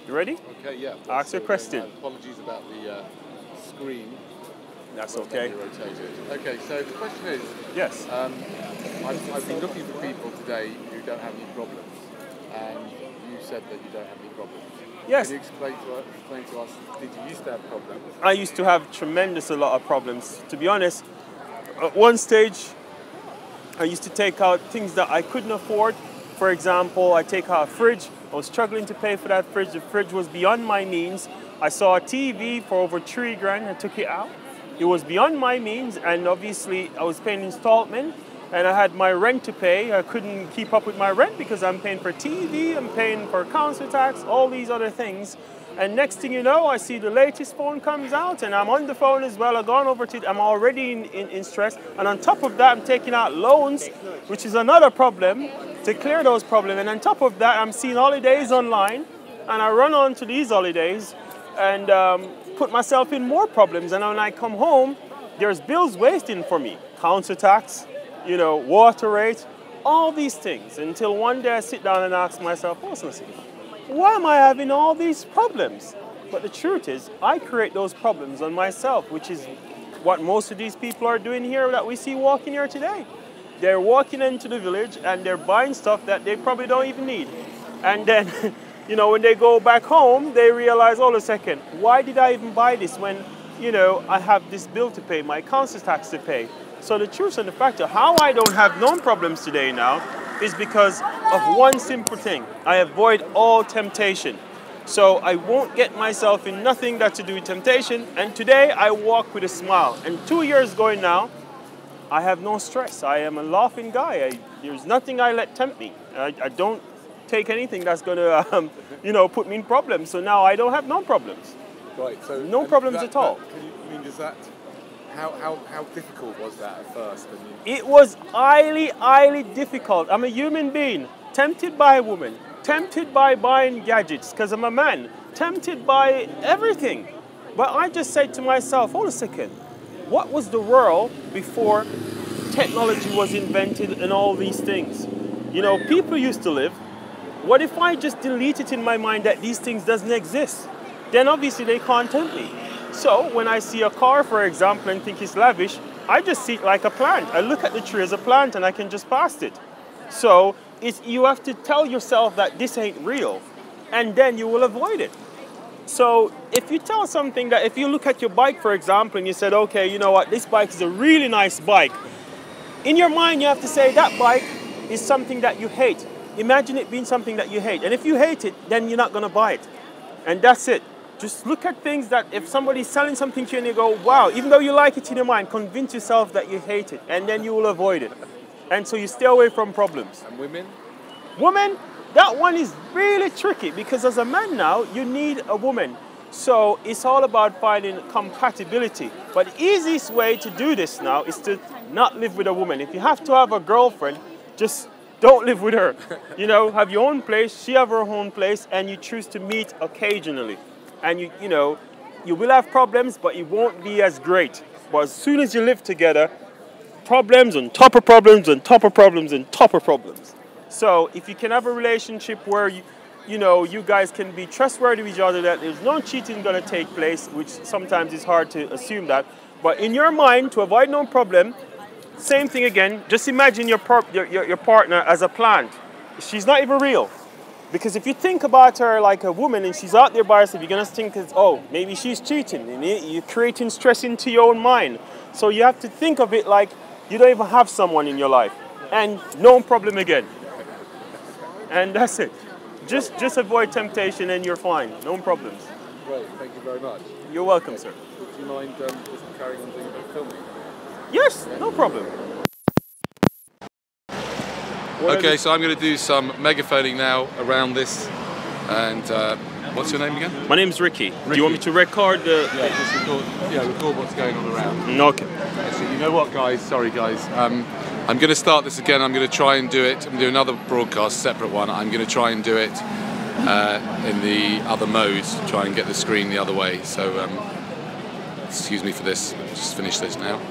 You ready? Okay, yeah. Ask your question. Apologies about the screen. That's okay. Rotated. Okay, so the question is, Yes. I've been looking for people today who don't have any problems, and you said that you don't have any problems. Yes. Can you explain to us, did you used to have problems? I used to have a lot of problems. To be honest, at one stage, I used to take out things that I couldn't afford. For example, I take out a fridge. I was struggling to pay for that fridge. The fridge was beyond my means. I saw a TV for over $3,000. I took it out. It was beyond my means, and obviously I was paying installment, and I had my rent to pay. I couldn't keep up with my rent because I'm paying for TV, I'm paying for council tax, all these other things. And next thing you know, I see the latest phone comes out, and I'm on the phone as well. I've gone over to it. I'm already in stress. And on top of that, I'm taking out loans, which is another problem, to clear those problems. And on top of that, I'm seeing holidays online, and I run on to these holidays and put myself in more problems. And when I come home, there's bills wasting for me. Council tax, water rates, all these things. Until one day I sit down and ask myself, why am I having all these problems? But the truth is, I create those problems on myself, which is what most of these people are doing here that we see walking here today. They're walking into the village and they're buying stuff that they probably don't even need. And then, when they go back home, they realize, hold a second, why did I even buy this when, I have this bill to pay, my council tax to pay? So the truth and the fact of how I don't have no problems today now is because of one simple thing. I avoid all temptation. So I won't get myself in nothing that's to do with temptation. And today I walk with a smile. And 2 years going now, I have no stress. I am a laughing guy. There's nothing I let tempt me. I don't take anything that's going to, put me in problems. So now I don't have no problems. Right. So no problems at all. How difficult was that at first? It was highly, highly difficult. I'm a human being, tempted by a woman, tempted by buying gadgets because I'm a man, tempted by everything. But I just said to myself, hold a second, what was the world before technology was invented and all these things? People used to live. What if I just delete it in my mind that these things doesn't exist? Then obviously they can't tempt me. So when I see a car, for example, and think it's lavish, I just see it like a plant. I look at the tree as a plant and I can just pass it. So you have to tell yourself that this ain't real, and then you will avoid it. So if you tell something that, if you look at your bike, for example, and you said, okay, you know what, this bike is a really nice bike. In your mind, you have to say that bike is something that you hate. Imagine it being something that you hate. And if you hate it, then you're not going to buy it. And that's it. Just look at things that if somebody's selling something to you and you go, wow, even though you like it in your mind, convince yourself that you hate it, and then you will avoid it. And so you stay away from problems. And women? Women, that one is really tricky because as a man now, you need a woman. So it's all about finding compatibility. But the easiest way to do this now is to not live with a woman. If you have to have a girlfriend, just don't live with her. Have your own place, she have her own place, and you choose to meet occasionally. And you will have problems, but it won't be as great. But as soon as you live together, problems on top of problems on top of problems on top of problems. So if you can have a relationship where you guys can be trustworthy with each other, that there's no cheating going to take place, which sometimes is hard to assume that. But in your mind, to avoid no problem, same thing again. Just imagine your partner as a plant. She's not even real. Because if you think about her like a woman and she's out there by herself, you're going to think, maybe she's cheating. And you're creating stress into your own mind. So you have to think of it like you don't even have someone in your life. And no problem again. And that's it. Just avoid temptation and you're fine. No problems. Great, thank you very much. You're welcome, sir. Do you mind just carrying on doing a bit of filming? Yes, no problem. Okay, so I'm going to do some megaphoning now around this, and what's your name again? My name's Ricky. Do you want me to record the... Yeah, just record what's going on around. Okay. Actually, you know what, guys? Sorry, guys. I'm going to start this again. I'm going to try and do it. I'm going to do another broadcast, separate one. I'm going to try and do it in the other mode, try and get the screen the other way. So, excuse me for this. Just finish this now.